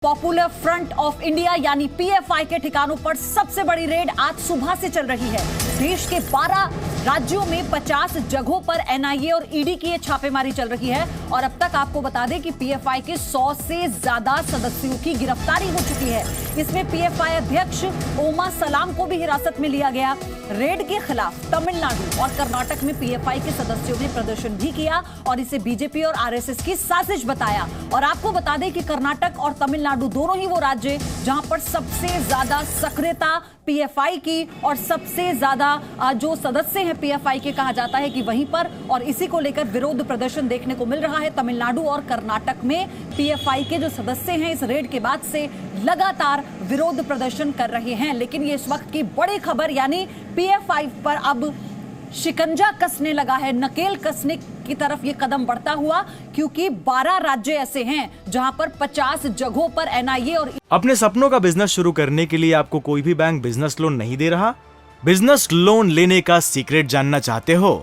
Popular front of India यानी PFI के ठिकानों पर सबसे बड़ी रेड आज सुबह से चल रही है। देश के 12 राज्यों में 50 जगहों पर एनआईए और ईडी की ये छापेमारी चल रही है और अब तक आपको बता दें कि पीएफआई के 100 से ज्यादा सदस्यों की गिरफ्तारी हो चुकी है। इसमें पीएफआई अध्यक्ष ओमा सलाम को भी हिरासत में लिया गया। रेड के खिलाफ तमिलनाडु और कर्नाटक में पीएफआई के सदस्यों ने प्रदर्शन भी किया और इसे बीजेपी और आरएसएस की साजिश बताया। और आपको बता दें कि कर्नाटक और तमिलनाडु दोनों ही वो राज्य जहां पर सबसे ज्यादा सक्रियता पीएफआई की और सबसे ज्यादा जो सदस्य हैं पीएफआई के कहा जाता है कि वहीं पर, और इसी को लेकर विरोध प्रदर्शन देखने को मिल रहा है। तमिलनाडु और कर्नाटक में पीएफआई के जो सदस्य हैं इस रेड के बाद से लगातार विरोध प्रदर्शन कर रहे हैं। लेकिन ये इस वक्त की बड़ी खबर यानी पीएफआई पर अब शिकंजा कसने लगा है, नकेल कसने की तरफ ये कदम बढ़ता हुआ, क्योंकि 12 राज्य ऐसे हैं जहां पर 50 जगहों पर एनआईए और अपने सपनों का बिजनेस शुरू करने के लिए आपको कोई भी बैंक बिजनेस लोन नहीं दे रहा? बिजनेस लोन लेने का सीक्रेट जानना चाहते हो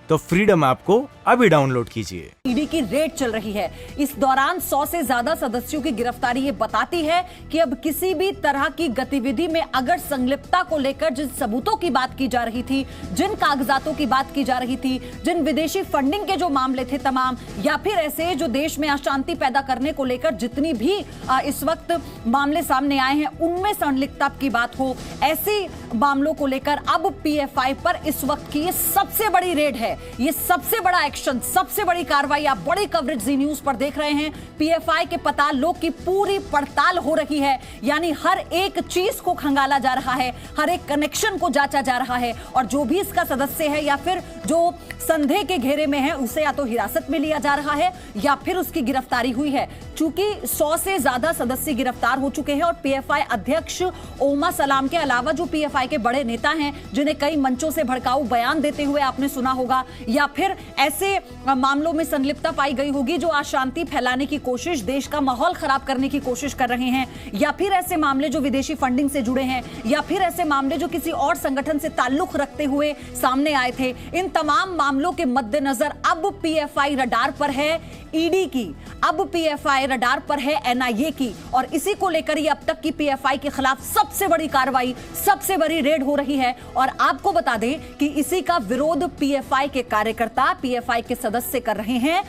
तो फ्रीडम ऐप को अभी डाउनलोड कीजिए। ईडी की रेड चल रही है। इस दौरान 100 से ज्यादा सदस्यों की गिरफ्तारी ये बताती है कि अब किसी भी तरह की गतिविधि में अगर संलिप्तता को लेकर जिन सबूतों की बात की जा रही थी, जिन कागजातों की बात की जा रही थी, जिन विदेशी फंडिंग के जो मामले थे तमाम, या फिर ऐसे जो देश में अशांति पैदा करने को लेकर जितनी भी इस वक्त मामले सामने आए हैं उनमें संलिप्तता की बात हो, ऐसी मामलों को लेकर अब पीएफआई पर इस वक्त की ये सबसे बड़ी रेड है। ये सबसे बड़ा एक्शन, सबसे बड़ी कार्रवाई आप बड़ी कवरेज जी न्यूज पर देख रहे हैं। पीएफआई के पतालों की पूरी पड़ताल हो रही है, यानी हर एक चीज को खंगाला जा रहा है, हर एक कनेक्शन को जांचा जा रहा है और जो भी इसका सदस्य है या फिर जो संदेह के घेरे में है उसे या तो हिरासत में लिया जा रहा है या फिर उसकी गिरफ्तारी हुई है। चूंकि 100 से ज्यादा सदस्य गिरफ्तार हो चुके हैं और पीएफआई अध्यक्ष ओमा सलाम के अलावा जो पीएफआई के बड़े नेता हैं जिन्हें कई मंचों से भड़काऊ बयान देते हुए आपने सुना होगा, या फिर ऐसे मामलों में संलिप्तता पाई गई होगी जो अशांति फैलाने की कोशिश, देश का माहौल खराब करने की कोशिश कर रहे हैं, या फिर ऐसे मामले जो विदेशी फंडिंग से जुड़े हैं, या फिर ऐसे मामले जो किसी और संगठन से ताल्लुक रखते हुए सामने आए थे। इन तमाम मामलों के मद्देनजर अब पीएफआई रडार पर है ईडी की, अब पीएफआई रडार पर है एनआईए की, और इसी को लेकर ही अब तक की पीएफआई के खिलाफ सबसे बड़ी कार्रवाई, सबसे बड़ी रेड हो रही है। और आपको बता दें कि इसी का विरोध पीएफआई के कार्यकर्ता, पीएफआई के सदस्य कर रहे हैं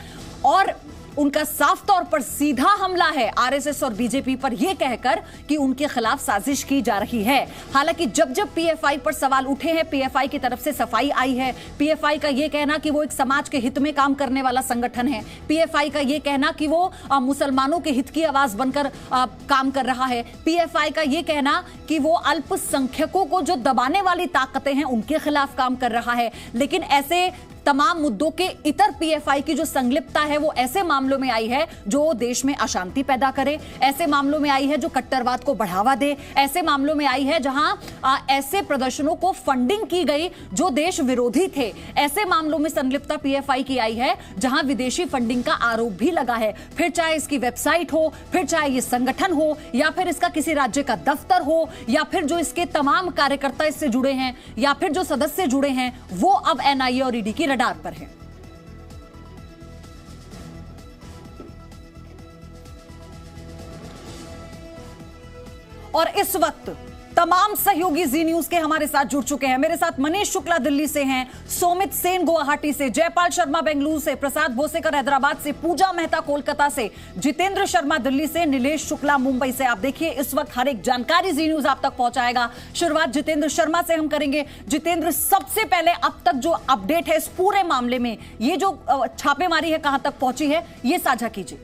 और उनका साफ तौर पर सीधा हमला है आरएसएस और बीजेपी पर यह कहकर कि उनके खिलाफ साजिश की जा रही है। हालांकि जब जब पीएफआई पर सवाल उठे हैं, पीएफआई की तरफ से सफाई आई है। पीएफआई का यह कहना कि वो एक समाज के हित में काम करने वाला संगठन है, पीएफआई का यह कहना कि वो मुसलमानों के हित की आवाज बनकर काम कर रहा है, पीएफआई का यह कहना कि वो अल्पसंख्यकों को जो दबाने वाली ताकतें हैं उनके खिलाफ काम कर रहा है। लेकिन ऐसे तमाम मुद्दों के इतर पीएफआई की जो संलिप्तता है वो ऐसे मामलों में आई है जो देश में अशांति पैदा करे, ऐसे मामलों में आई है जो कट्टरवाद को बढ़ावा दे, ऐसे मामलों में आई है जहां ऐसे प्रदर्शनों को फंडिंग की गई जो देश विरोधी थे, ऐसे मामलों में संलिप्तता पीएफआई की आई है जहां विदेशी फंडिंग का आरोप भी लगा है। फिर चाहे इसकी वेबसाइट हो, फिर चाहे ये संगठन हो, या फिर इसका किसी राज्य का दफ्तर हो, या फिर जो इसके तमाम कार्यकर्ता इससे जुड़े हैं, या फिर जो सदस्य जुड़े हैं, वो अब एनआईए और ईडी की रडार पर है। और इस वक्त तमाम सहयोगी जी न्यूज के हमारे साथ जुड़ चुके हैं। मेरे साथ मनीष शुक्ला दिल्ली से हैं, सोमित सेन गुवाहाटी से, जयपाल शर्मा बेंगलुरु से, प्रसाद भोसेकर हैदराबाद से, पूजा मेहता कोलकाता से, जितेंद्र शर्मा दिल्ली से, नीलेश शुक्ला मुंबई से। आप देखिए इस वक्त हर एक जानकारी जी न्यूज आप तक पहुंचाएगा। शुरुआत जितेंद्र शर्मा से हम करेंगे। जितेंद्र, सबसे पहले अब तक जो अपडेट है इस पूरे मामले में, ये जो छापेमारी है कहां तक पहुंची है, ये साझा कीजिए।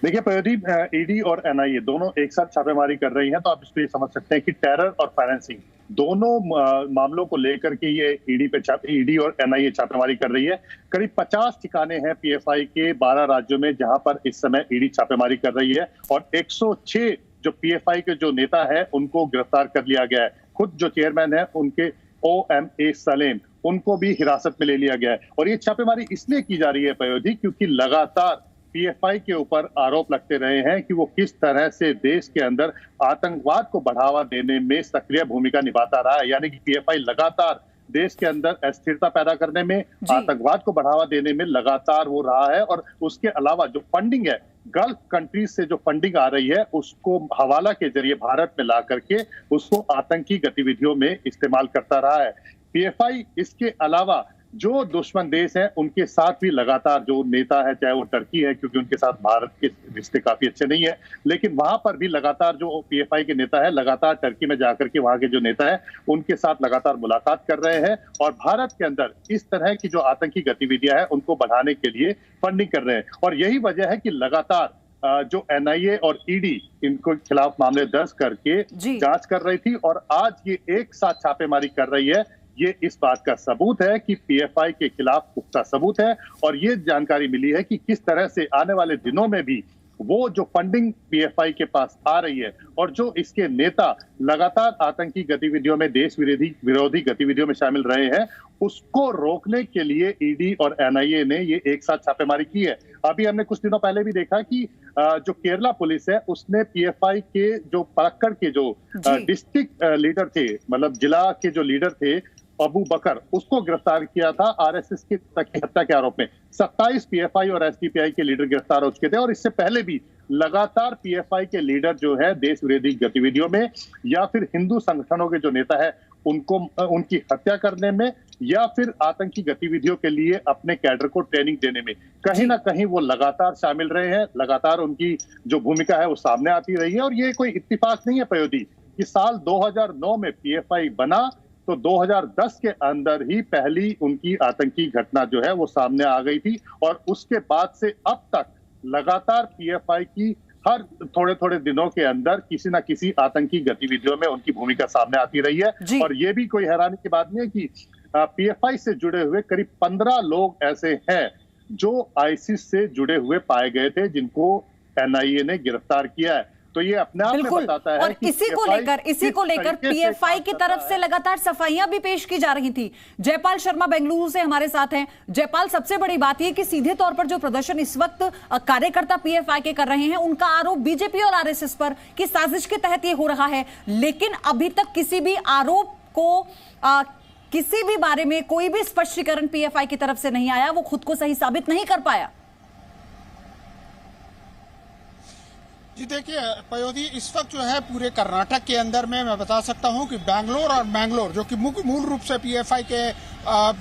देखिए प्रदीप, ईडी और एनआईए दोनों एक साथ छापेमारी कर रही हैं, तो आप इसको ये समझ सकते हैं कि टेरर और फाइनेंसिंग दोनों मामलों को लेकर के ये ईडी और एनआईए छापेमारी कर रही है। करीब 50 ठिकाने हैं पीएफआई के 12 राज्यों में जहां पर इस समय ईडी छापेमारी कर रही है और 106 जो पीएफआई के जो नेता है उनको गिरफ्तार कर लिया गया है। खुद जो चेयरमैन है उनके OMA सलेम, उनको भी हिरासत में ले लिया गया है। और ये छापेमारी इसलिए की जा रही है पयोधी, क्योंकि लगातार पीएफआई के ऊपर आरोप लगते रहे हैं कि वो किस तरह से देश के अंदर आतंकवाद को बढ़ावा देने में सक्रिय भूमिका निभाता रहा है। यानी कि पीएफआई लगातार देश के अंदर अस्थिरता पैदा करने में, आतंकवाद को बढ़ावा देने में लगातार वो रहा है। और उसके अलावा जो फंडिंग है गल्फ कंट्रीज से जो फंडिंग आ रही है उसको हवाला के जरिए भारत में ला करके उसको आतंकी गतिविधियों में इस्तेमाल करता रहा है। पीएफआई इसके अलावा जो दुश्मन देश है उनके साथ भी लगातार जो नेता है, चाहे वो टर्की है क्योंकि उनके साथ भारत के रिश्ते काफी अच्छे नहीं है, लेकिन वहां पर भी लगातार जो पीएफआई के नेता है लगातार टर्की में जाकर के वहां के जो नेता है उनके साथ लगातार मुलाकात कर रहे हैं और भारत के अंदर इस तरह की जो आतंकी गतिविधियां हैं उनको बढ़ाने के लिए फंडिंग कर रहे हैं। और यही वजह है कि लगातार जो एनआईए और ईडी इनको खिलाफ मामले दर्ज करके जांच कर रही थी और आज ये एक साथ छापेमारी कर रही है। ये इस बात का सबूत है कि पीएफआई के खिलाफ पुख्ता सबूत है और ये जानकारी मिली है कि किस तरह से आने वाले दिनों में भी वो जो फंडिंग पीएफआई के पास आ रही है और जो इसके नेता लगातार आतंकी गतिविधियों में, देश विरोधी गतिविधियों में शामिल रहे हैं, उसको रोकने के लिए ईडी और एनआईए ने ये एक साथ छापेमारी की है। अभी हमने कुछ दिनों पहले भी देखा कि जो केरला पुलिस है उसने पीएफआई के जो पलक्कड़ के जो डिस्ट्रिक्ट लीडर थे, मतलब जिला के जो लीडर थे अबू बकर, उसको गिरफ्तार किया था आरएसएस की हत्या के आरोप में। 27 पीएफआई और एसडीपीआई के लीडर गिरफ्तार हो चुके थे और इससे पहले भी लगातार पीएफआई के लीडर जो है देश विरोधी गतिविधियों में या फिर हिंदू संगठनों के जो नेता है उनको उनकी हत्या करने में या फिर आतंकी गतिविधियों के लिए अपने कैडर को ट्रेनिंग देने में कहीं ना कहीं वो लगातार शामिल रहे हैं। लगातार उनकी जो भूमिका है वो सामने आती रही है और ये कोई इत्तेफाक नहीं है पयोधी कि साल 2009 में पीएफआई बना तो 2010 के अंदर ही पहली उनकी आतंकी घटना जो है वो सामने आ गई थी और उसके बाद से अब तक लगातार पीएफआई की हर थोड़े थोड़े दिनों के अंदर किसी ना किसी आतंकी गतिविधियों में उनकी भूमिका सामने आती रही है। और ये भी कोई हैरानी की बात नहीं है कि पीएफआई से जुड़े हुए करीब 15 लोग ऐसे हैं जो आईसिस से जुड़े हुए पाए गए थे जिनको एनआईए ने गिरफ्तार किया है। तो ये अपने आप में बताता है और इसी को लेकर पीएफआई की तरफ से लगातार सफाइयां भी पेश की जा रही थी। जयपाल शर्मा बेंगलुरु से हमारे साथ हैं। जयपाल, सबसे बड़ी बात यह कि सीधे तौर पर जो प्रदर्शन इस वक्त कार्यकर्ता पीएफआई के कर रहे हैं उनका आरोप बीजेपी और आरएसएस पर कि साजिश के तहत ये हो रहा है, लेकिन अभी तक किसी भी आरोप को किसी भी बारे में कोई भी स्पष्टीकरण पीएफआई की तरफ से नहीं आया, वो खुद को सही साबित नहीं कर पाया। जी देखिए पयोधी, इस वक्त जो है पूरे कर्नाटक के अंदर में मैं बता सकता हूं कि बैंगलोर और मैंगलोर जो कि मूल रूप से पीएफआई के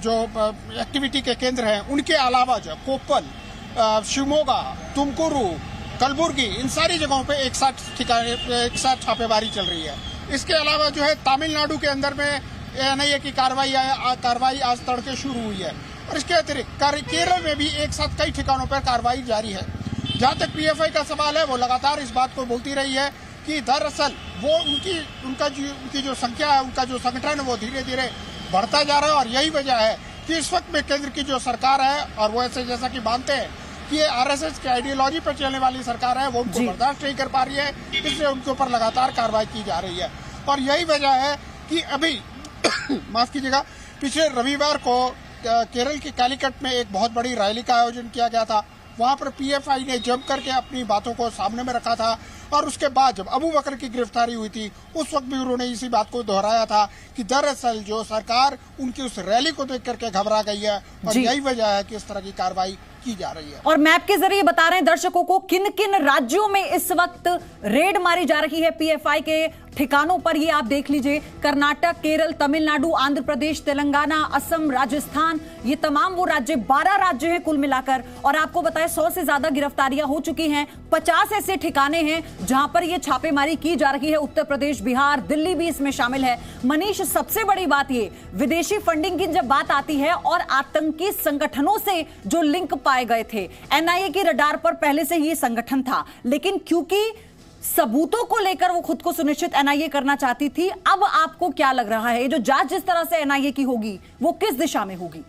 जो एक्टिविटी के केंद्र हैं उनके अलावा जो कोप्पल, शिवमोगा, तुमकुरू, कलबुर्गी, इन सारी जगहों पे एक साथ छापेमारी चल रही है। इसके अलावा जो है तमिलनाडु के अंदर में एनआईए की कार्रवाई आज तड़के शुरू हुई है और इसके अतिरिक्त केरल में भी एक साथ कई ठिकानों पर कार्रवाई जारी है। जहां तक पीएफआई का सवाल है वो लगातार इस बात को बोलती रही है कि दरअसल वो उनकी जो संख्या है, उनका जो संगठन है वो धीरे धीरे बढ़ता जा रहा है और यही वजह है कि इस वक्त में केंद्र की जो सरकार है और वो ऐसे जैसा कि मानते हैं कि ये आरएसएस की आइडियोलॉजी पर चलने वाली सरकार है वो उनको बर्दाश्त नहीं कर पा रही है, इसलिए उनके ऊपर लगातार कार्रवाई की जा रही है। और यही वजह है कि अभी माफ कीजिएगा, पिछले रविवार को केरल के कालीकट में एक बहुत बड़ी रैली का आयोजन किया गया था। वहां पर पीएफआई ने जम करके अपनी बातों को सामने में रखा था और उसके बाद जब अबू बकर की गिरफ्तारी हुई थी उस वक्त भी उन्होंने इसी बात को दोहराया था कि दरअसल जो सरकार उनकी उस रैली को देख करके घबरा गई है और यही वजह है कि इस तरह की कार्रवाई की जा रही है। और मैप के जरिए बता रहे हैं दर्शकों को किन किन राज्यों में इस वक्त रेड मारी जा रही है पीएफआई के ठिकानों पर। ये आप देख लीजिए, कर्नाटक, केरल, तमिलनाडु, आंध्र प्रदेश, तेलंगाना, असम, राजस्थान, ये तमाम वो राज्य, 12 राज्य हैं कुल मिलाकर। और आपको बताएं 100 से ज्यादा गिरफ्तारियां हो चुकी हैं। 50 ऐसे ठिकाने हैं जहां पर ये छापेमारी की जा रही है। उत्तर प्रदेश, बिहार, दिल्ली भी इसमें शामिल है। मनीष, सबसे बड़ी बात ये विदेशी फंडिंग की जब बात आती है और आतंकी संगठनों से जो लिंक पाए गए थे, एनआईए की रडार पर पहले से ही संगठन था, लेकिन क्योंकि सबूतों को लेकर वो खुद को सुनिश्चित एनआईए करना चाहती थी। अब आपको क्या लग रहा है, जो जांच जिस तरह से एनआईए की होगी वो किस दिशा में होगी?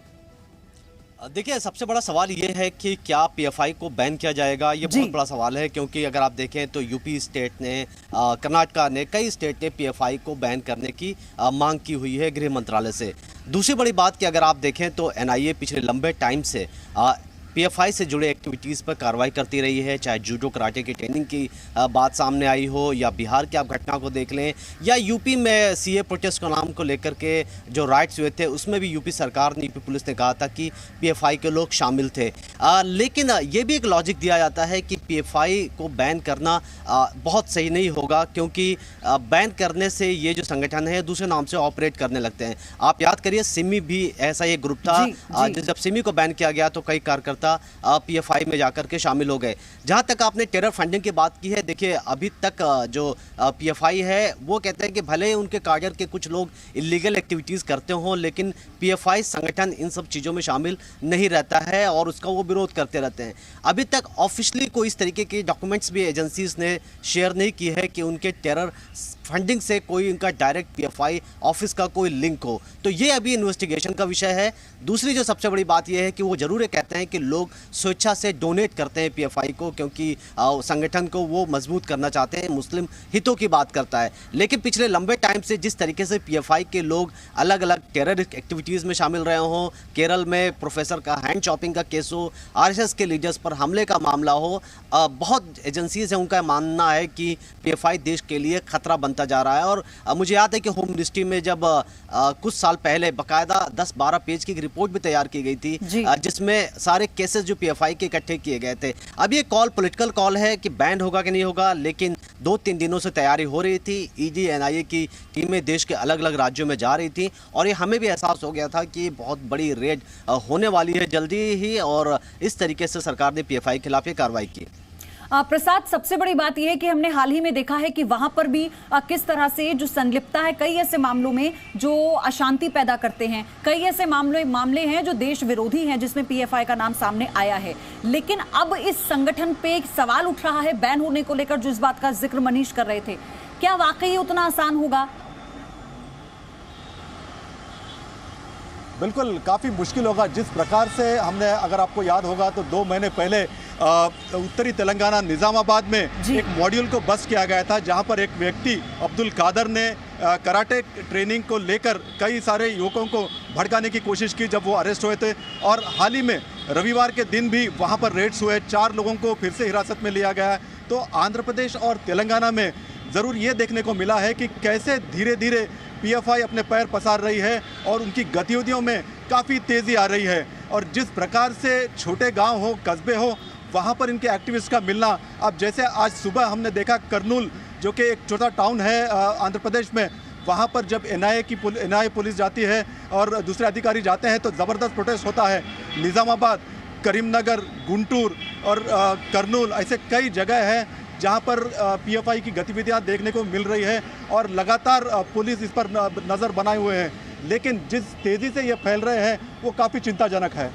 देखिए, सबसे बड़ा सवाल ये है कि क्या पीएफआई को बैन किया जाएगा, ये बहुत बड़ा सवाल है। क्योंकि अगर आप देखें तो यूपी स्टेट ने, कर्नाटका ने, कई स्टेट ने पीएफआई को बैन करने की मांग की हुई है गृह मंत्रालय से। दूसरी बड़ी बात कि अगर आप देखें तो एनआईए पिछले लंबे टाइम से पीएफआई से जुड़े एक्टिविटीज़ पर कार्रवाई करती रही है, चाहे जूडो कराटे की ट्रेनिंग की बात सामने आई हो, या बिहार की आप घटना को देख लें, या यूपी में सीए प्रोटेस्ट के नाम को लेकर के जो राइट्स हुए थे उसमें भी यूपी सरकार ने, यूपी पुलिस ने कहा था कि पीएफआई के लोग शामिल थे। लेकिन ये भी एक लॉजिक दिया जाता है कि पीएफआई को बैन करना बहुत सही नहीं होगा, क्योंकि बैन करने से ये जो संगठन है दूसरे नाम से ऑपरेट करने लगते हैं। आप याद करिए, सिमी भी ऐसा एक ग्रुप था। जब सिमी को बैन किया गया तो कई कार्यकर्ता पीएफआई में जाकर के शामिल हो गए। जहां तक आपने टेरर फंडिंग की बात की है, देखिए अभी तक जो पीएफआई है वो कहते हैं कि भले उनके काडर के कुछ लोग इलीगल एक्टिविटीज़ करते हों, लेकिन पीएफआई संगठन इन सब चीज़ों में शामिल नहीं रहता है और उसका वो विरोध करते रहते हैं। अभी तक ऑफिशियली कोई इस तरीके के डॉक्यूमेंट्स भी एजेंसीज ने शेयर नहीं की है कि उनके टेरर फंडिंग से कोई उनका डायरेक्ट पीएफआई ऑफिस का कोई लिंक हो, तो ये अभी इन्वेस्टिगेशन का विषय है। दूसरी जो सबसे बड़ी बात यह है कि वो जरूर कहते हैं कि लोग स्वेच्छा से डोनेट करते हैं पीएफआई को, क्योंकि संगठन को वो मजबूत करना चाहते हैं, मुस्लिम हितों की बात करता है। लेकिन पिछले लंबे टाइम से जिस तरीके से पीएफआई के लोग अलग अलग टेरर एक्टिविटीज़ में शामिल रहे हों, केरल में प्रोफेसर का हैंड चॉपिंग का केस हो, आरएसएस के लीडर्स पर हमले का मामला हो, बहुत एजेंसीज हैं उनका मानना है कि पीएफआई देश के लिए खतरा बनता जा रहा है। और मुझे याद है कि होम मिनिस्ट्री में जब कुछ साल पहले बाकायदा 10-12 पेज की रिपोर्ट भी तैयार की गई थी, जिसमें सारे केसेस जो पीएफआई के इकट्ठे किए गए थे। अब ये कॉल पॉलिटिकल कॉल है कि बैंड होगा कि नहीं होगा, लेकिन 2-3 दिनों से तैयारी हो रही थी। ईडी एनआईए की टीमें देश के अलग अलग राज्यों में जा रही थी और ये हमें भी एहसास हो गया था कि बहुत बड़ी रेड होने वाली है जल्दी ही, और इस तरीके से सरकार ने पीएफआई के खिलाफ ये कार्रवाई की। प्रसाद, सबसे बड़ी बात यह है कि हमने हाल ही में देखा है कि वहां पर भी किस तरह से जो संलिप्तता है कई ऐसे मामलों में जो अशांति पैदा करते हैं, कई ऐसे मामले हैं जो देश विरोधी हैं जिसमें पीएफआई का नाम सामने आया है। लेकिन अब इस संगठन पे एक सवाल उठ रहा है बैन होने को लेकर, जो इस बात का जिक्र मनीष कर रहे थे, क्या वाकई उतना आसान होगा? बिल्कुल काफ़ी मुश्किल होगा। जिस प्रकार से हमने, अगर आपको याद होगा तो 2 महीने पहले उत्तरी तेलंगाना निज़ामाबाद में एक मॉड्यूल को बस किया गया था, जहां पर एक व्यक्ति अब्दुल कादर ने कराटे ट्रेनिंग को लेकर कई सारे युवकों को भड़काने की कोशिश की जब वो अरेस्ट हुए थे। और हाल ही में रविवार के दिन भी वहां पर रेड्स हुए, 4 लोगों को फिर से हिरासत में लिया गया है। तो आंध्र प्रदेश और तेलंगाना में ज़रूर ये देखने को मिला है कि कैसे धीरे धीरे पीएफआई अपने पैर पसार रही है और उनकी गतिविधियों में काफ़ी तेज़ी आ रही है। और जिस प्रकार से छोटे गांव हो, कस्बे हो, वहां पर इनके एक्टिविस्ट का मिलना, अब जैसे आज सुबह हमने देखा कर्नूल, जो कि एक छोटा टाउन है आंध्र प्रदेश में, वहां पर जब एनआईए पुलिस जाती है और दूसरे अधिकारी जाते हैं तो ज़बरदस्त प्रोटेस्ट होता है। निज़ामाबाद, करीमनगर, गुंटूर और कर्नूल, ऐसे कई जगह हैं जहां पर पीएफआई की गतिविधियां देखने को मिल रही है और लगातार पुलिस इस पर नज़र बनाए हुए है। लेकिन जिस तेज़ी से ये फैल रहे हैं वो काफ़ी चिंताजनक है।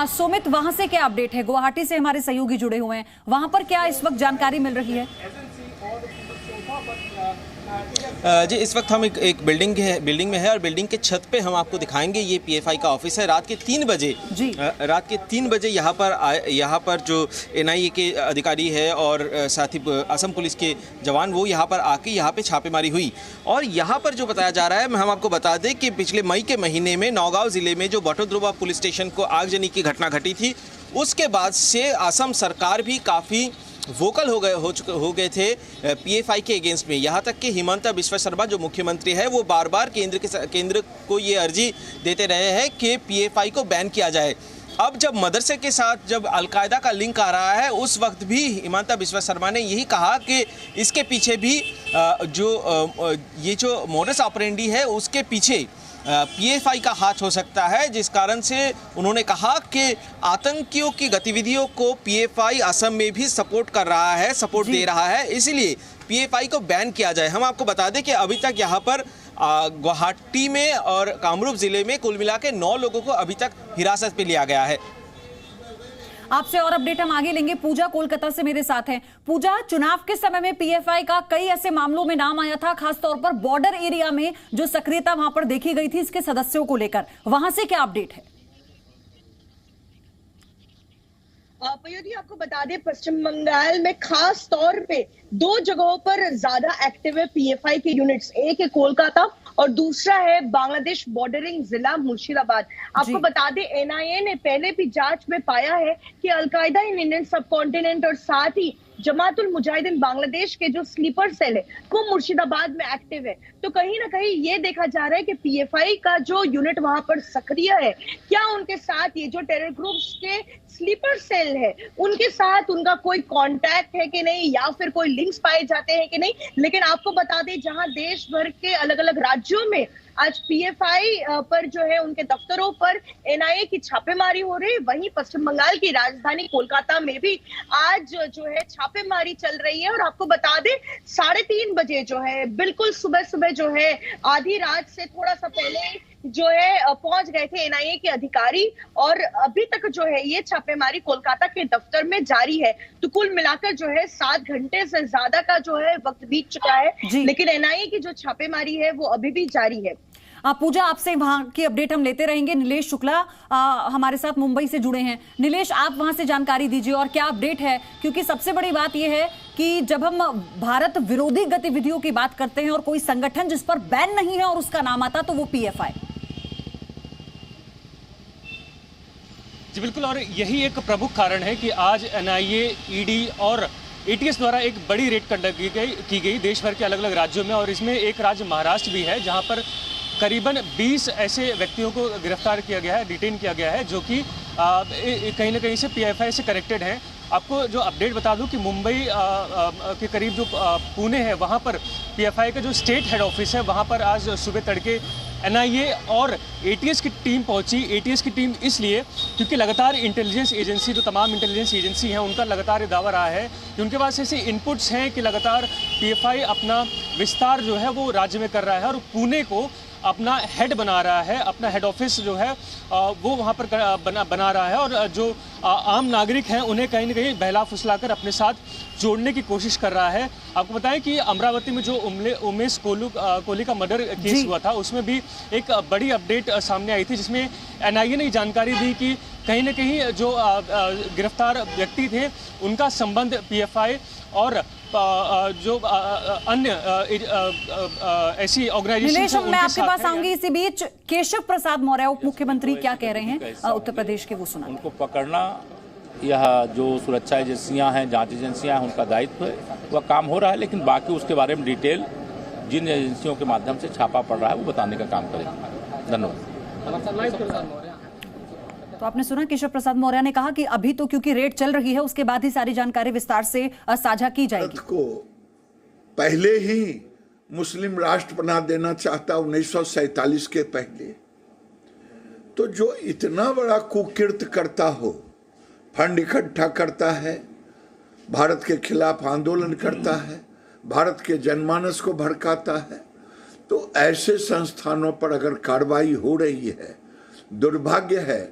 सुमित, वहां से क्या अपडेट है? गुवाहाटी से हमारे सहयोगी जुड़े हुए हैं, वहां पर क्या इस वक्त जानकारी मिल रही है? जी, इस वक्त हम एक बिल्डिंग में है और बिल्डिंग के छत पे हम आपको दिखाएंगे। ये पीएफआई का ऑफिस है। रात के 3 बजे यहाँ पर जो एनआईए के अधिकारी है और साथ ही असम पुलिस के जवान, वो यहाँ पर आके यहाँ पे छापेमारी हुई। और यहाँ पर जो बताया जा रहा है, हम आपको बता दें कि पिछले मई के महीने में नौगांव ज़िले में जो बटोद्रुवा पुलिस स्टेशन को आगजनी की घटना घटी थी, उसके बाद से असम सरकार भी काफ़ी वोकल हो गए थे पीएफआई के अगेंस्ट में। यहाँ तक कि हिमंता बिस्वा शर्मा जो मुख्यमंत्री है, वो बार बार केंद्र को ये अर्जी देते रहे हैं कि पीएफआई को बैन किया जाए। अब जब मदरसे के साथ जब अलकायदा का लिंक आ रहा है, उस वक्त भी हिमंता बिस्वा शर्मा ने यही कहा कि इसके पीछे भी ये जो मोडस ऑपरेंडी है उसके पीछे पीएफआई का हाथ हो सकता है, जिस कारण से उन्होंने कहा कि आतंकियों की गतिविधियों को पीएफआई असम में भी सपोर्ट कर रहा है, सपोर्ट दे रहा है, इसलिए पीएफआई को बैन किया जाए। हम आपको बता दें कि अभी तक यहाँ पर गुवाहाटी में और कामरूप जिले में कुल मिला के 9 लोगों को अभी तक हिरासत पे लिया गया है। आपसे और अपडेट हम आगे लेंगे। पूजा कोलकाता से मेरे साथ हैं। पूजा, चुनाव के समय में पीएफआई का कई ऐसे मामलों में नाम आया था, खासतौर पर बॉर्डर एरिया में जो सक्रियता वहां पर देखी गई थी इसके सदस्यों को लेकर, वहां से क्या अपडेट है? पयोधी, आपको बता दें पश्चिम बंगाल में खास तौर पे 2 जगहों पर ज्यादा एक्टिव है पीएफआई के यूनिट्स। एक है कोलकाता और दूसरा है बांग्लादेश बॉर्डरिंग जिला मुर्शिदाबाद। आपको बता दें एनआईए ने पहले भी जांच में पाया है कि अलकायदा इन इंडियन सबकॉन्टिनेंट और साथ ही जमातुल मुजाहिदीन बांग्लादेश के जो स्लीपर सेल है वो मुर्शिदाबाद में एक्टिव है। तो कहीं ना कहीं ये देखा जा रहा है कि पीएफआई का जो यूनिट वहां पर सक्रिय है, क्या उनके साथ ये जो टेरर ग्रुप्स के स्लीपर सेल है उनके साथ उनका कोई कांटेक्ट है कि नहीं, या फिर कोई लिंक्स पाए जाते हैं कि नहीं। लेकिन आपको बता दें, जहां देश भर के अलग अलग राज्यों में आज पीएफआई पर जो है उनके दफ्तरों पर एनआईए की छापेमारी हो रही है, वहीं पश्चिम बंगाल की राजधानी कोलकाता में भी आज जो है छापेमारी चल रही है। और आपको बता दें 3:30 बजे जो है, बिल्कुल सुबह सुबह जो है, आधी रात से थोड़ा सा पहले जो है पहुंच गए थे एनआईए के अधिकारी, और अभी तक जो है ये छापेमारी कोलकाता के दफ्तर में जारी है। तो कुल मिलाकर जो है 7 घंटे से ज्यादा का जो है वक्त बीत चुका है, लेकिन एनआईए की जो छापेमारी है वो अभी भी जारी है। पूजा, आपसे वहां की अपडेट हम लेते रहेंगे। नीलेश शुक्ला हमारे साथ मुंबई से जुड़े हैं। नीलेश, आप वहां से जानकारी दीजिए और क्या अपडेट है, क्योंकि सबसे बड़ी बात यह है कि जब हम भारत विरोधी गतिविधियों की बात करते हैं और कोई संगठन जिस पर बैन नहीं है और उसका नाम आता तो वो पीएफआई। जी बिल्कुल, और यही एक प्रमुख कारण है कि आज एनआईए, ईडी और एटीएस द्वारा एक बड़ी रेड कंडक्ट की गई देश भर के अलग अलग राज्यों में, और इसमें एक राज्य महाराष्ट्र भी है जहां पर करीबन 20 ऐसे व्यक्तियों को गिरफ्तार किया गया है, डिटेन किया गया है, जो कि कहीं ना कहीं से पीएफआई से कनेक्टेड हैं। आपको जो अपडेट बता दूं कि मुंबई के करीब जो पुणे है वहां पर पीएफआई का जो स्टेट हेड ऑफिस है वहां पर आज सुबह तड़के एनआईए और एटीएस की टीम पहुंची। एटीएस की टीम इसलिए क्योंकि लगातार इंटेलिजेंस एजेंसी, जो तमाम इंटेलिजेंस एजेंसी हैं, उनका लगातार ये दावा रहा है कि उनके पास ऐसे इनपुट्स हैं कि लगातार पीएफआई अपना विस्तार जो है वो राज्य में कर रहा है और पुणे को अपना हेड बना रहा है, अपना हेड ऑफिस जो है वो वहाँ पर बना रहा है, और जो आम नागरिक हैं उन्हें कहीं ना कहीं बहला फुसलाकर अपने साथ जोड़ने की कोशिश कर रहा है। आपको बताएं कि अमरावती में जो उमेश कोहली का मर्डर केस हुआ था, उसमें भी एक बड़ी अपडेट सामने आई थी, जिसमें एनआईए ने जानकारी दी कि कहीं ना कहीं जो गिरफ्तार व्यक्ति थे उनका संबंध पीएफआई और जो अन्य ऐसी ऑर्गेनाइजेशन। मैं आपके पास आऊंगी। इसी बीच केशव प्रसाद मौर्य उप मुख्यमंत्री क्या कह रहे हैं उत्तर प्रदेश के, वो सुना। उनको पकड़ना, यह जो सुरक्षा एजेंसियां हैं, जांच एजेंसियां हैं, उनका दायित्व है, वह काम हो रहा है, लेकिन बाकी उसके बारे में डिटेल जिन एजेंसियों के माध्यम से छापा पड़ रहा है वो बताने का काम करेंगे। धन्यवाद। तो आपने सुना केशव प्रसाद मौर्य ने कहा कि अभी तो क्योंकि रेड चल रही है, उसके बाद ही सारी जानकारी विस्तार से साझा की जाएगी। को पहले ही मुस्लिम राष्ट्र बना देना चाहता 1947 के पहले, तो जो इतना बड़ा कुकृत्य करता हो, फंड इकट्ठा करता है, भारत के खिलाफ आंदोलन करता है, भारत के जनमानस को भड़काता है, तो ऐसे संस्थानों पर अगर कार्रवाई हो रही है, दुर्भाग्य है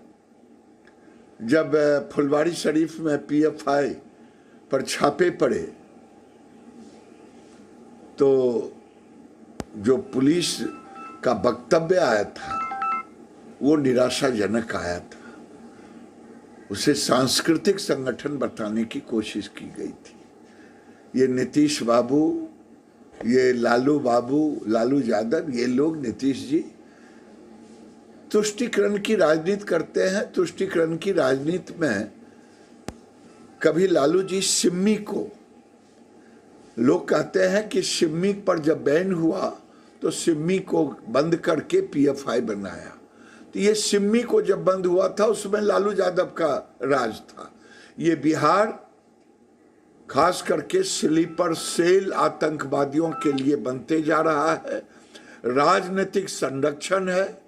जब फुलवारी शरीफ में पीएफआई पर छापे पड़े तो जो पुलिस का वक्तव्य आया था वो निराशाजनक आया था। उसे सांस्कृतिक संगठन बताने की कोशिश की गई थी। ये नीतीश बाबू, ये लालू बाबू, लालू यादव, ये लोग, नीतीश जी तुष्टीकरण की राजनीति करते हैं। तुष्टीकरण की राजनीति में कभी लालू जी सिम्मी को, लोग कहते हैं कि सिम्मी पर जब बैन हुआ तो सिम्मी को बंद करके पीएफआई बनाया, तो ये सिम्मी को जब बंद हुआ था उसमें लालू यादव का राज था। ये बिहार खास करके स्लीपर सेल आतंकवादियों के लिए बनते जा रहा है। राजनीतिक संरक्षण है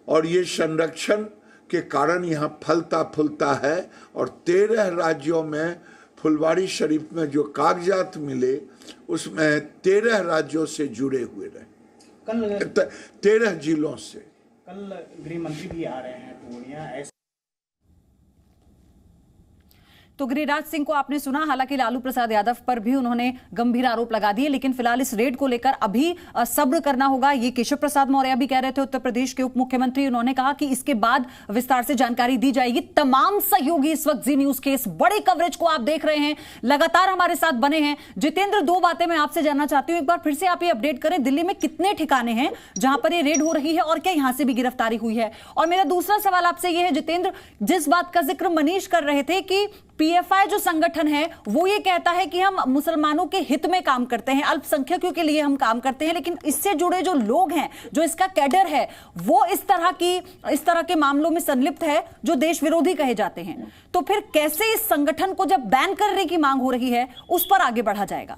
और ये संरक्षण के कारण यहाँ फलता फूलता है, और 13 राज्यों में फुलवारी शरीफ में जो कागजात मिले उसमें 13 राज्यों से जुड़े हुए रहे, 13 जिलों से। कल गृह मंत्री भी आ रहे हैं पूर्णिया। तो गिरिराज सिंह को आपने सुना, हालांकि लालू प्रसाद यादव पर भी उन्होंने गंभीर आरोप लगा दिए, लेकिन फिलहाल इस रेड को लेकर अभी सब्र करना होगा, ये केशव प्रसाद मौर्य भी कह रहे थे, उत्तर प्रदेश के उप मुख्यमंत्री। उन्होंने कहा कि इसके बाद विस्तार से जानकारी दी जाएगी। तमाम सहयोगी इस वक्त जी न्यूज के इस बड़े कवरेज को आप देख रहे हैं, लगातार हमारे साथ बने हैं। जितेंद्र, 2 बातें मैं आपसे जानना चाहती हूँ, एक बार फिर से आप ये अपडेट करें, दिल्ली में कितने ठिकाने हैं जहां पर ये रेड हो रही है और क्या यहां से भी गिरफ्तारी हुई है? और मेरा दूसरा सवाल आपसे ये है जितेंद्र, जिस बात का जिक्र मनीष कर रहे थे कि पीएफआई जो संगठन है वो ये कहता है कि हम मुसलमानों के हित में काम करते हैं, अल्पसंख्यकों के लिए हम काम करते हैं, लेकिन इससे जुड़े जो लोग हैं, जो इसका कैडर है, वो इस तरह के मामलों में संलिप्त है जो देश विरोधी कहे जाते हैं। तो फिर कैसे इस संगठन को जब बैन करने की मांग हो रही है उस पर आगे बढ़ा जाएगा?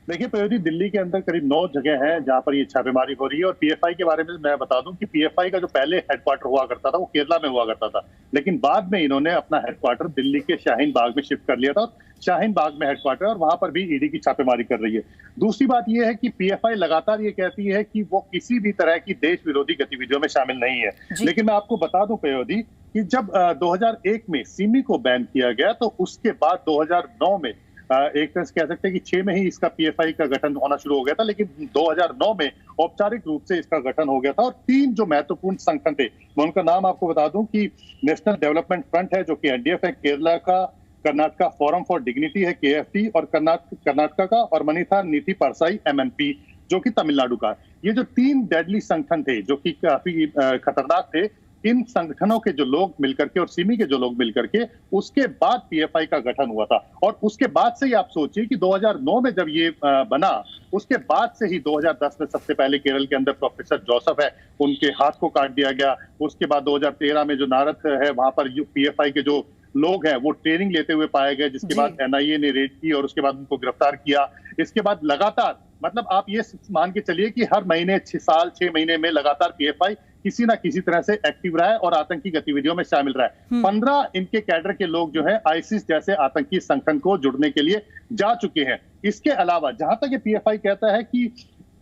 देखिए पयोधी, दिल्ली के अंदर करीब 9 जगह है जहां पर ये छापेमारी हो रही है। और पीएफआई के बारे में मैं बता दूं कि पीएफआई का जो पहले हेडक्वार्टर हुआ करता था वो केरला में हुआ करता था, लेकिन बाद में इन्होंने अपना हेडक्वार्टर दिल्ली के शाहीन बाग में शिफ्ट कर लिया था। शाहीन बाग में हेडक्वार्टर, और वहां पर भी ईडी की छापेमारी कर रही है। दूसरी बात यह है कि पीएफआई लगातार ये कहती है कि वो किसी भी तरह की देश विरोधी गतिविधियों में शामिल नहीं है। लेकिन मैं आपको बता दूं पयोधी कि जब 2001 में सिमी को बैन किया गया तो उसके बाद 2009 में एक तरह से कह सकते हैं कि 6 में ही इसका पीएफआई का गठन होना शुरू हो गया था, लेकिन 2009 में औपचारिक रूप से इसका गठन हो गया था। और 3 जो महत्वपूर्ण संगठन थे, मैं उनका नाम आपको बता दूं कि नेशनल डेवलपमेंट फ्रंट है जो कि एनडीएफ है, केरला का कर्नाटका फोरम फॉर डिग्निटी है केएफटी, और कर्नाटका का, और मणिथा नीति परसाई एमएनपी जो कि तमिलनाडु का। ये जो 3 डेडली संगठन थे जो कि काफी खतरनाक थे, इन संगठनों के जो लोग मिलकर के और सिमी के जो लोग मिलकर के उसके बाद पीएफआई का गठन हुआ था। और उसके बाद से ही आप सोचिए कि 2009 में जब ये बना, उसके बाद से ही 2010 में सबसे पहले केरल के अंदर प्रोफेसर जोसेफ है, उनके हाथ को काट दिया गया। उसके बाद 2013 में जो नारद है वहां पर पीएफआई के जो लोग हैं वो ट्रेनिंग लेते हुए पाए गए, जिसके बाद एनआईए ने रेड की और उसके बाद उनको गिरफ्तार किया। इसके बाद लगातार, मतलब आप ये मान के चलिए कि हर महीने 6 महीने में लगातार पीएफआई किसी ना किसी तरह से एक्टिव रहा है और आतंकी गतिविधियों में शामिल रहा है। 15 इनके कैडर के लोग जो है आईसिस जैसे आतंकी संगठन को जुड़ने के लिए जा चुके हैं। इसके अलावा जहां तक ये पीएफआई कहता है कि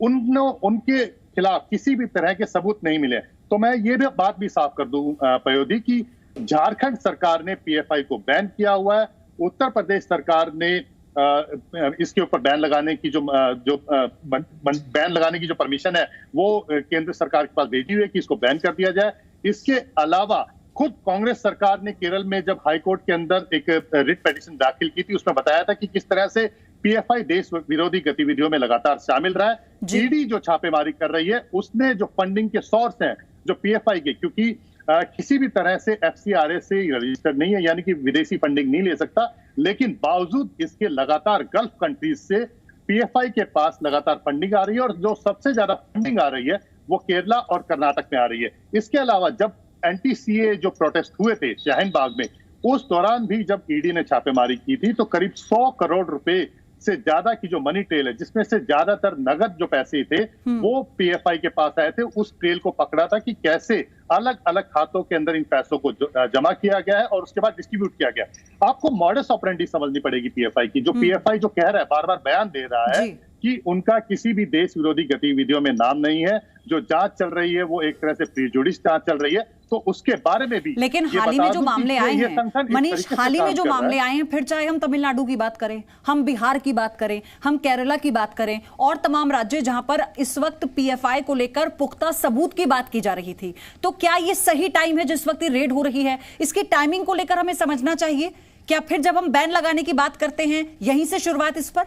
उनके खिलाफ किसी भी तरह के सबूत नहीं मिले, तो मैं ये भी बात भी साफ कर दूं पयोधी की झारखंड सरकार ने पीएफआई को बैन किया हुआ है। उत्तर प्रदेश सरकार ने इसके ऊपर बैन लगाने की बैन लगाने की जो परमिशन है वो केंद्र सरकार के पास भेजी हुई है कि इसको बैन कर दिया जाए। इसके अलावा खुद कांग्रेस सरकार ने केरल में जब हाई कोर्ट के अंदर एक रिट पिटीशन दाखिल की थी, उसमें बताया था कि किस तरह से पीएफआई देश विरोधी गतिविधियों में लगातार शामिल रहा है। ईडी जो छापेमारी कर रही है उसने जो फंडिंग के सोर्स हैं जो पीएफआई के, क्योंकि किसी भी तरह से एफसीआरए से रजिस्टर्ड नहीं है, यानी कि विदेशी फंडिंग नहीं ले सकता, लेकिन बावजूद इसके लगातार गल्फ कंट्रीज से पीएफआई के पास लगातार फंडिंग आ रही है। और जो सबसे ज्यादा फंडिंग आ रही है वो केरला और कर्नाटक में आ रही है। इसके अलावा जब एंटी-सीए जो प्रोटेस्ट हुए थे शाहीन बाग में, उस दौरान भी जब ईडी ने छापेमारी की थी तो करीब 100 करोड़ रुपए से ज्यादा की जो मनी ट्रेल है, जिसमें से ज्यादातर नगद जो पैसे थे वो पीएफआई के पास आए थे, उस ट्रेल को पकड़ा था कि कैसे अलग अलग खातों के अंदर इन पैसों को जमा किया गया है और उसके बाद डिस्ट्रीब्यूट किया गया। आपको मॉडस ऑपरेंडी समझनी पड़ेगी पीएफआई की। जो पीएफआई जो कह रहा है, बार बार बयान दे रहा है कि उनका किसी भी देश विरोधी गतिविधियों में नाम नहीं है, जो जांच चल रही है वो एक तरह से प्रीजुडिस जांच चल रही है, तो उसके बारे में भी। लेकिन हाल ही में जो मामले आए हैं मनीष, हाल ही में जो मामले आए हैं, फिर चाहे हम तमिलनाडु की बात करें, हम बिहार की बात करें, हम केरला की बात करें और तमाम राज्य जहां पर इस वक्त पीएफआई को लेकर पुख्ता सबूत की बात की जा रही थी, तो क्या ये सही टाइम है जिस वक्त ये रेड हो रही है? इसकी टाइमिंग को लेकर हमें समझना चाहिए। क्या फिर जब हम बैन लगाने की बात करते हैं यहीं से शुरुआत इस पर?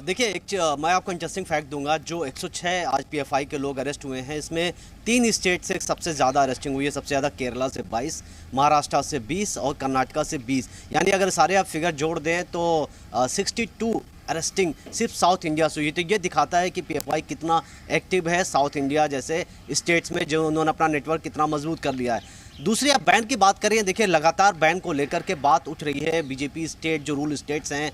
देखिए, मैं आपको इंटरेस्टिंग फैक्ट दूंगा। जो 106 आज पीएफआई के लोग अरेस्ट हुए हैं, इसमें 3 स्टेट से सबसे ज़्यादा अरेस्टिंग हुई है। सबसे ज़्यादा केरला से 22, महाराष्ट्र से 20 और कर्नाटका से 20। यानी अगर सारे आप फिगर जोड़ दें तो 62 अरेस्टिंग सिर्फ साउथ इंडिया से हुई। तो ये दिखाता है कि पीएफआई कितना एक्टिव है साउथ इंडिया जैसे स्टेट्स में, जो उन्होंने अपना नेटवर्क कितना मजबूत कर लिया है। दूसरी, आप बैन की बात करें, देखिए लगातार बैन को लेकर के बात उठ रही है। बीजेपी स्टेट जो रूल स्टेट्स हैं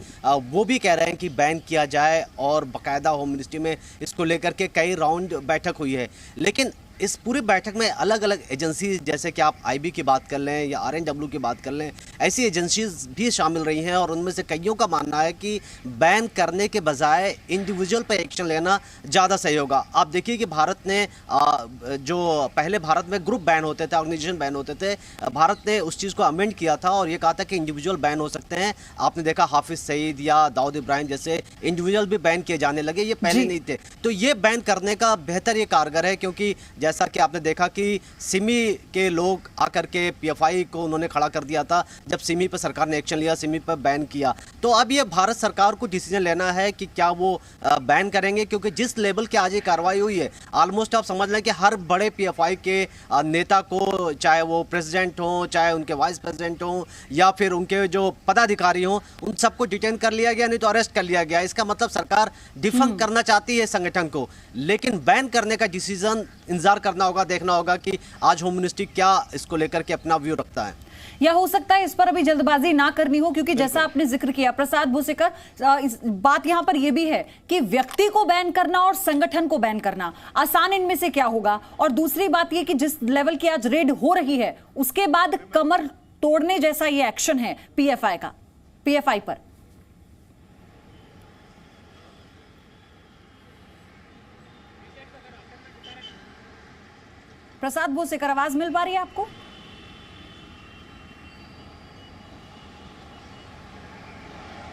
वो भी कह रहे हैं कि बैन किया जाए और बाकायदा होम मिनिस्ट्री में इसको लेकर के कई राउंड बैठक हुई है। लेकिन इस पूरी बैठक में अलग अलग एजेंसी, जैसे कि आप आईबी की बात कर लें या आरएनडब्ल्यू की बात कर लें, ऐसी एजेंसीज भी शामिल रही हैं और उनमें से कईयों का मानना है कि बैन करने के बजाय इंडिविजुअल पर एक्शन लेना ज़्यादा सही होगा। आप देखिए कि भारत ने जो पहले भारत में ग्रुप बैन होते थे, ऑर्गेनाइजेशन बैन होते थे, भारत ने उस चीज़ को अमेंड किया था और ये कहा था कि इंडिविजुअल बैन हो सकते हैं। आपने देखा हाफिज सईद या दाऊद इब्राहिम जैसे इंडिविजुअल भी बैन किए जाने लगे, ये पहले नहीं थे। तो ये बैन करने का बेहतर ये कारगर है, क्योंकि जैसा कि आपने देखा कि सिमी के लोग आकर के पीएफआई को उन्होंने खड़ा कर दिया था जब सिमी पर सरकार ने एक्शन लिया, सिमी पर बैन किया। तो अब ये भारत सरकार को डिसीजन लेना है कि क्या वो बैन करेंगे, क्योंकि जिस लेवल की आज ये कार्रवाई हुई है, ऑलमोस्ट आप समझ लें कि हर बड़े पीएफआई के नेता को, चाहे वो प्रेसिडेंट हो, चाहे उनके वाइस प्रेसिडेंट हो, या फिर उनके जो पदाधिकारी हों, उन सबको डिटेन कर लिया गया, नहीं तो अरेस्ट कर लिया गया। इसका मतलब सरकार डिफंक करना चाहती है संगठन को, लेकिन बैन करने का डिसीजन इंतजार करना होगा, देखना होगा कि आज होम मिनिस्ट्री क्या इसको लेकर के अपना व्यू रखता है। या हो सकता है इस पर अभी जल्दबाजी ना करनी हो, क्योंकि जैसा आपने जिक्र किया प्रसाद भूसेकर, बात यहां पर यह भी है कि व्यक्ति को बैन करना और संगठन को बैन करना आसान इनमें से क्या होगा। और दूसरी बात यह कि जिस लेवल की आज रेड हो रही है उसके बाद कमर तोड़ने जैसा ये एक्शन है पीएफआई पर। प्रसाद भूसेकर, आवाज मिल पा रही है आपको?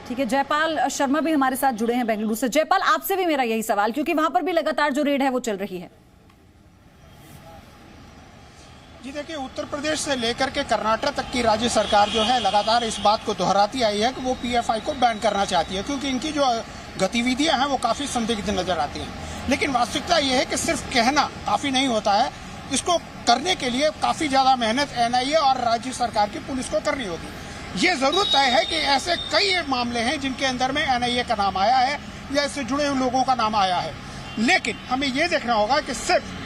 ठीक है, जयपाल शर्मा भी हमारे साथ जुड़े हैं बेंगलुरु से। जयपाल, आपसे भी मेरा यही सवाल, क्योंकि वहां पर भी लगातार जो रेड है वो चल रही है। जी देखिए, उत्तर प्रदेश से लेकर के कर्नाटक तक की राज्य सरकार जो है लगातार इस बात को दोहराती आई है कि वो पीएफआई को बैन करना चाहती है, क्योंकि इनकी जो गतिविधियां हैं वो काफी संदिग्ध नजर आती हैं। लेकिन वास्तविकता ये है कि सिर्फ कहना काफी नहीं होता है, इसको करने के लिए काफी ज्यादा मेहनत एनआईए और राज्य सरकार की पुलिस को करनी होगी। ये जरूर तय है कि ऐसे कई मामले हैं जिनके अंदर में एनआईए का नाम आया है या इससे जुड़े हुए लोगों का नाम आया है, लेकिन हमें ये देखना होगा कि सिर्फ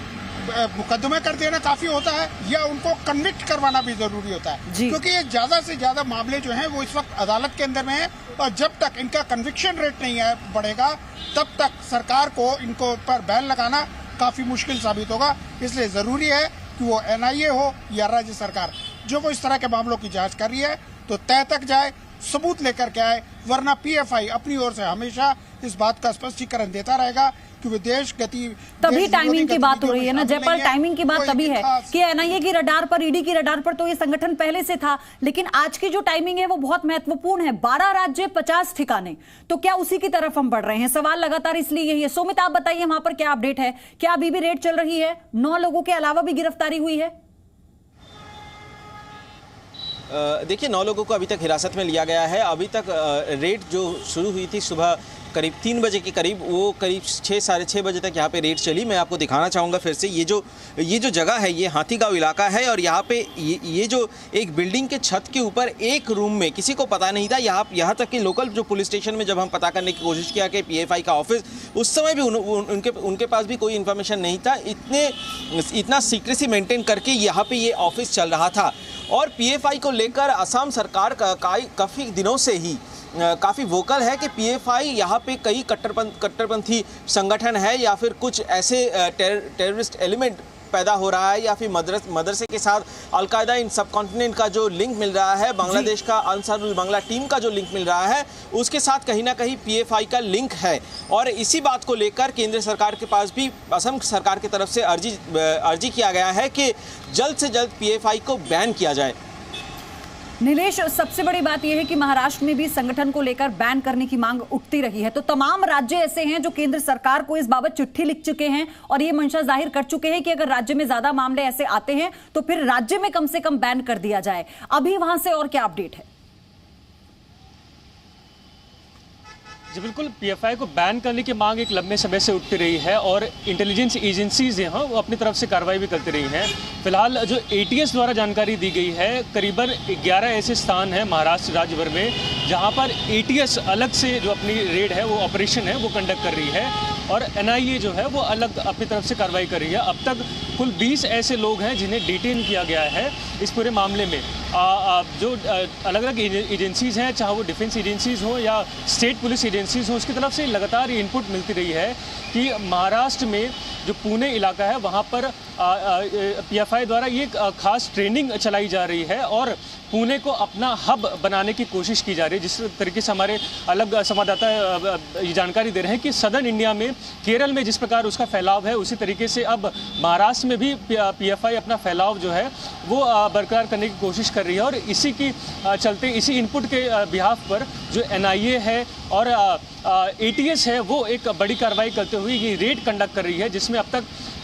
मुकदमे कर देना काफी होता है या उनको कन्विक्ट करवाना भी जरूरी होता है, क्योंकि ये ज्यादा से ज्यादा मामले जो हैं वो इस वक्त अदालत के अंदर में है, और जब तक इनका कन्विक्शन रेट नहीं बढ़ेगा तब तक सरकार को इनको पर बैन लगाना काफी मुश्किल साबित होगा। इसलिए जरूरी है कि वो एनआईए हो या राज्य सरकार, जो वो इस तरह के मामलों की जांच कर रही है तो तय तक जाए, सबूत लेकर के आए, वरना पीएफआई अपनी ओर से हमेशा इस बात का स्पष्टीकरण देता रहेगा कि विदेश तभी टाइमिंग की बात हो रही है ना जयपाल, टाइमिंग की बात तभी है कि एनआईए की रडार पर, ईडी की रडार पर तो ये संगठन पहले से था, लेकिन आज की जो टाइमिंग है वो बहुत महत्वपूर्ण है। 12 राज्य 50 ठिकाने, तो क्या उसी की तरफ हम बढ़ रहे हैं? सवाल लगातार इसलिए यही है। सुमित, आप बताइए वहां पर क्या अपडेट है, क्या अभी भी रेड चल रही है? 9 लोगों के अलावा भी गिरफ्तारी हुई है? देखिए, 9 लोगों को अभी तक हिरासत में लिया गया है। अभी तक रेड जो शुरू हुई थी सुबह करीब 3 बजे के करीब, वो करीब 6 साढ़े 6 बजे तक यहाँ पे रेड चली। मैं आपको दिखाना चाहूँगा फिर से, ये जो जगह है ये हाथीगांव इलाका है, और यहाँ पे ये जो एक बिल्डिंग के छत के ऊपर एक रूम में किसी को पता नहीं था। यहाँ तक कि लोकल जो पुलिस स्टेशन में जब हम पता करने की कोशिश किया कि पीएफआई का ऑफिस, उस समय भी उनके पास भी कोई इन्फॉर्मेशन नहीं था। इतना सीक्रेसी मेंटेन करके यहाँ पे ये ऑफिस चल रहा था। और पीएफआई को लेकर असम सरकार काफ़ी दिनों से ही काफ़ी वोकल है कि पीएफआई यहाँ पे कई कट्टरपंथी संगठन है या फिर कुछ ऐसे टेररिस्ट एलिमेंट पैदा हो रहा है, या फिर मदरसे के साथ अलकायदा, इन सब कॉन्टिनेंट का जो लिंक मिल रहा है, बांग्लादेश का अंसारुल बांग्ला टीम का जो लिंक मिल रहा है, उसके साथ कहीं ना कहीं पीएफआई का लिंक है। और इसी बात को लेकर केंद्र सरकार के पास भी असम सरकार की तरफ से अर्जी किया गया है कि जल्द से जल्द पीएफआई को बैन किया जाए। नीलेश, सबसे बड़ी बात यह है कि महाराष्ट्र में भी संगठन को लेकर बैन करने की मांग उठती रही है, तो तमाम राज्य ऐसे हैं जो केंद्र सरकार को इस बाबत चिट्ठी लिख चुके हैं और ये मंशा जाहिर कर चुके हैं कि अगर राज्य में ज्यादा मामले ऐसे आते हैं तो फिर राज्य में कम से कम बैन कर दिया जाए। अभी वहां से और क्या अपडेट है? जी बिल्कुल, पीएफआई को बैन करने की मांग एक लंबे समय से उठती रही है और इंटेलिजेंस एजेंसीज हैं वो अपनी तरफ से कार्रवाई भी करती रही हैं। फिलहाल जो एटीएस द्वारा जानकारी दी गई है, करीबन 11 ऐसे स्थान हैं महाराष्ट्र राज्य भर में जहां पर एटीएस अलग से जो अपनी रेड है वो ऑपरेशन है वो कंडक्ट कर रही है, और एनआईए जो है वो अलग अपनी तरफ से कार्रवाई कर रही है। अब तक कुल 20 ऐसे लोग हैं जिन्हें डिटेन किया गया है इस पूरे मामले में। जो अलग अलग एजेंसीज हैं, चाहे वो डिफेंस एजेंसीज हो या स्टेट पुलिस एजेंसीज हो, उसकी तरफ से लगातार ये इनपुट मिलती रही है कि महाराष्ट्र में जो पुणे इलाका है वहाँ पर पीएफआई द्वारा ये खास ट्रेनिंग चलाई जा रही है और पुणे को अपना हब बनाने की कोशिश की जा रही है। जिस तरीके से हमारे अलग संवाददाता ये जानकारी दे रहे हैं कि सदर्न इंडिया में, केरल में जिस प्रकार उसका फैलाव है, उसी तरीके से अब महाराष्ट्र में भी पीएफआई अपना फैलाव जो है वो बरकरार करने की कोशिश कर रही है। और इसी की चलते, इसी इनपुट के बिहाफ पर जो एनआईए है और एटीएस है वो एक बड़ी कार्रवाई करते हुए ये रेड कंडक्ट कर रही है, जिसमें अब तक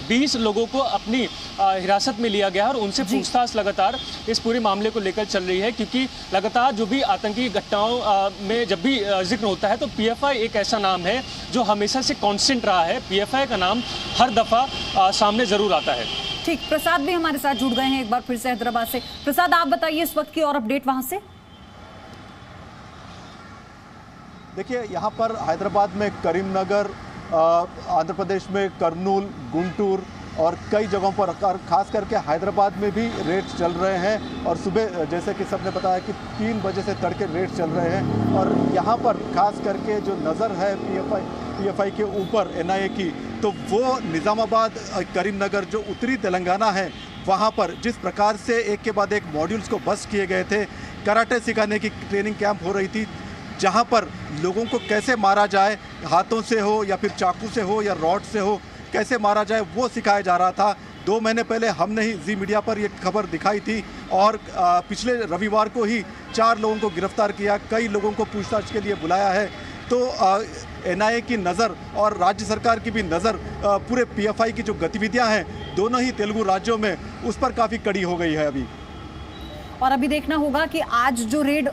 20 लोगों को अपनी हिरासत में लिया गया है और उनसे पूछताछ लगातार इस पूरे मामले को लेकर चल रही है, क्योंकि लगातार जो भी आतंकी घटनाओं में जब भी जिक्र होता है तो पीएफआई एक ऐसा नाम है जो हमेशा से कांस्टेंट रहा है। पीएफआई का नाम हर दफा सामने जरूर आता है। ठीक, प्रसाद भी हमारे साथ जुड़ गए हैं एक बार फिर से हैदराबाद से। प्रसाद, आप बताइए इस वक्त की और अपडेट वहां से। देखिए, यहाँ पर हैदराबाद में करीमनगर, आंध्र प्रदेश में कर्नूल, गुंटूर और कई जगहों पर खास करके हैदराबाद में भी रेड्स चल रहे हैं। और सुबह जैसे कि सबने बताया कि 3 बजे से तड़के रेड्स चल रहे हैं। और यहाँ पर खास करके जो नज़र है पीएफआई के ऊपर एनआईए की, तो वो निज़ामाबाद, करीमनगर जो उत्तरी तेलंगाना है, वहाँ पर जिस प्रकार से एक के बाद एक मॉड्यूल्स को बस्ट किए गए थे, कराटे सिखाने की ट्रेनिंग कैंप हो रही थी, जहाँ पर लोगों को कैसे मारा जाए, हाथों से हो या फिर चाकू से हो या रॉड से हो, कैसे मारा जाए वो सिखाया जा रहा था। 2 महीने पहले हमने ही जी मीडिया पर ये खबर दिखाई थी और पिछले रविवार को ही 4 लोगों को गिरफ्तार किया, कई लोगों को पूछताछ के लिए बुलाया है। तो एनआईए की नज़र और राज्य सरकार की भी नज़र पूरे पीएफआई की जो गतिविधियां हैं दोनों ही तेलुगु राज्यों में, उस पर काफ़ी कड़ी हो गई है अभी। और अभी देखना होगा कि आज जो रेड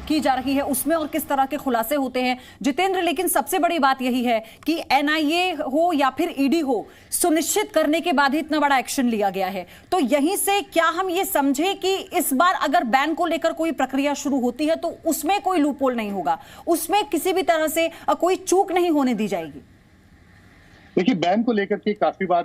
की जा रही है उसमें और किस तरह के खुलासे होते हैं जितेंद्र। लेकिन सबसे बड़ी बात यही है कि एनआईए हो या फिर ईडी हो, सुनिश्चित करने के बाद ही इतना बड़ा एक्शन लिया गया है। तो यहीं से क्या हम ये समझे कि इस बार अगर बैन को लेकर कोई प्रक्रिया शुरू होती है तो उसमें कोई लूपहोल नहीं होगा, उसमें किसी भी तरह से कोई चूक नहीं होने दी जाएगी? देखिए, बैन को लेकर के काफी बार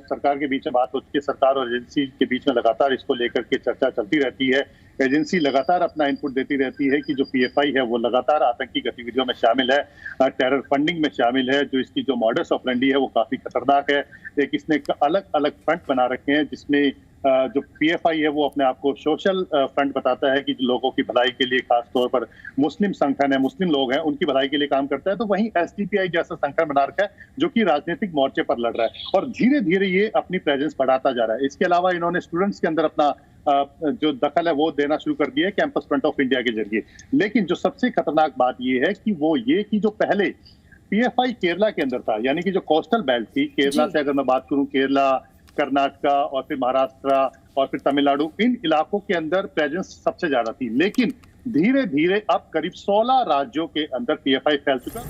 सरकार के बीच में बात होती है, सरकार और एजेंसी के बीच में लगातार इसको लेकर के चर्चा चलती रहती है। एजेंसी लगातार अपना इनपुट देती रहती है कि जो पीएफआई है वो लगातार आतंकी गतिविधियों में शामिल है, टेरर फंडिंग में शामिल है, जो इसकी जो मॉडस ऑपरेंडी है वो काफी खतरनाक है। एक इसने अलग अलग फ्रंट बना रखे हैं, जिसमें जो पीएफआई है वो अपने आप को सोशल फ्रंट बताता है कि लोगों की भलाई के लिए, खास तौर पर मुस्लिम संगठन है, मुस्लिम लोग हैं, उनकी भलाई के लिए काम करता है। तो वहीं एसडीपीआई जैसा संगठन बना रखा है जो कि राजनीतिक मोर्चे पर लड़ रहा है और धीरे धीरे ये अपनी प्रेजेंस बढ़ाता जा रहा है। इसके अलावा इन्होंने स्टूडेंट्स के अंदर अपना जो दखल है वो देना शुरू कर दिया है कैंपस फ्रंट ऑफ इंडिया के जरिए। लेकिन जो सबसे खतरनाक बात ये है कि वो ये कि जो पहले पीएफआई केरला के अंदर था, यानी कि जो कोस्टल बेल्ट थी, केरला से अगर मैं बात करूं, केरला, कर्नाटका और फिर महाराष्ट्र और फिर तमिलनाडु, इन इलाकों के अंदर प्रेजेंस सबसे ज्यादा थी। लेकिन धीरे धीरे अब करीब 16 राज्यों के अंदर पीएफआई फैल चुका।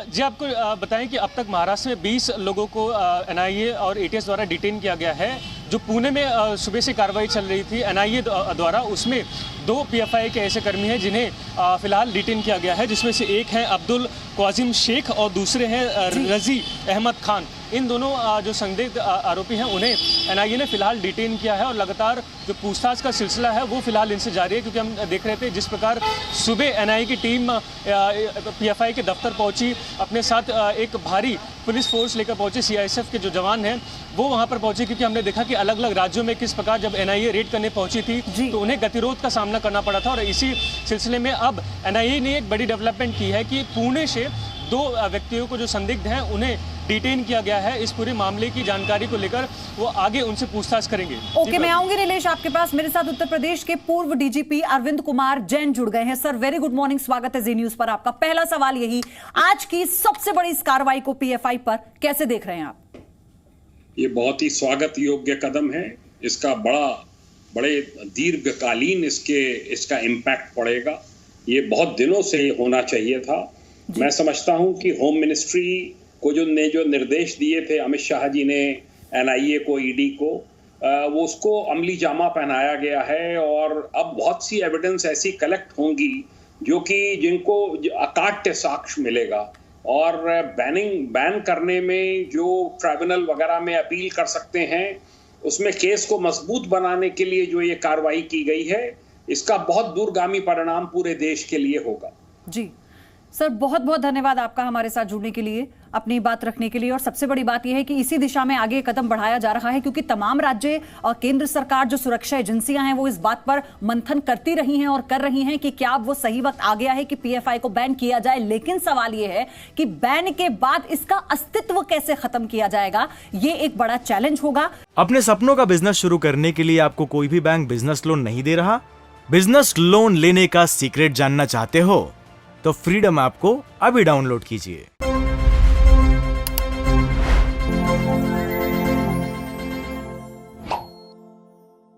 जी, आपको बताएं कि अब तक महाराष्ट्र में 20 लोगों को एनआईए और एटीएस द्वारा डिटेन किया गया है। जो पुणे में सुबह से कार्रवाई चल रही थी एनआईए द्वारा, उसमें 2 पीएफआई के ऐसे कर्मी हैं जिन्हें फिलहाल डिटेन किया गया है, जिसमें से एक है अब्दुल क्वाजिम शेख और दूसरे हैं रजी अहमद खान। इन दोनों जो संदिग्ध आरोपी हैं उन्हें एनआईए ने फिलहाल डिटेन किया है और लगातार जो पूछताछ का सिलसिला है वो फिलहाल इनसे जारी है, क्योंकि हम देख रहे थे जिस प्रकार सुबह एनआईए की टीम पीएफआई के दफ्तर पहुंची, अपने साथ एक भारी पुलिस फोर्स लेकर पहुंचे, सीआईएसएफ के जो जवान हैं वो वहां पर पहुंचे, क्योंकि हमने देखा कि अलग अलग राज्यों में किस प्रकार जब एनआईए रेड करने पहुंची थी तो उन्हें गतिरोध का सामना करना पड़ा था। और इसी सिलसिले में अब एनआईए ने एक बड़ी डेवलपमेंट की है कि पुणे से 2 व्यक्तियों को जो संदिग्ध हैं उन्हें डिटेन किया गया है। इस पूरे मामले की जानकारी को लेकर वो आगे उनसे पूछताछ करेंगे। ओके, मैं आऊंगी नीलेश आपके पास। मेरे साथ उत्तर प्रदेश के पूर्व डीजीपी अरविंद कुमार जैन जुड़ गए हैं। सर, वेरी गुड मॉर्निंग, स्वागत है जी न्यूज पर आपका। पहला सवाल यही, आज की सबसे बड़ी इस कार्रवाई को पीएफआई पर कैसे देख रहे हैं आप? ये बहुत ही स्वागत योग्य कदम है। इसका बड़े दीर्घकालीन इसका इम्पैक्ट पड़ेगा। ये बहुत दिनों से होना चाहिए था। मैं समझता हूं कि होम मिनिस्ट्री को जो निर्देश दिए थे अमित शाह जी ने एनआईए को, ईडी को, वो उसको अमली जामा पहनाया गया है और अब बहुत सी एविडेंस ऐसी कलेक्ट होंगी जिनको अकाट्य साक्ष्य मिलेगा और बैन करने में जो ट्राइब्यूनल वगैरह में अपील कर सकते हैं, उसमें केस को मजबूत बनाने के लिए जो ये कार्रवाई की गई है, इसका बहुत दूरगामी परिणाम पूरे देश के लिए होगा। जी सर, बहुत बहुत धन्यवाद आपका हमारे साथ जुड़ने के लिए, अपनी बात रखने के लिए। और सबसे बड़ी बात यह है कि इसी दिशा में आगे कदम बढ़ाया जा रहा है, क्योंकि तमाम राज्य और केंद्र सरकार जो सुरक्षा एजेंसियां हैं वो इस बात पर मंथन करती रही हैं और कर रही हैं कि क्या अब वो सही वक्त आ गया है कि पीएफआई को बैन किया जाए। लेकिन सवाल यह है कि बैन के बाद इसका अस्तित्व कैसे खत्म किया जाएगा, ये एक बड़ा चैलेंज होगा। अपने सपनों का बिजनेस शुरू करने के लिए आपको कोई भी बैंक बिजनेस लोन नहीं दे रहा? बिजनेस लोन लेने का सीक्रेट जानना चाहते हो तो फ्रीडम ऐप को अभी डाउनलोड कीजिए।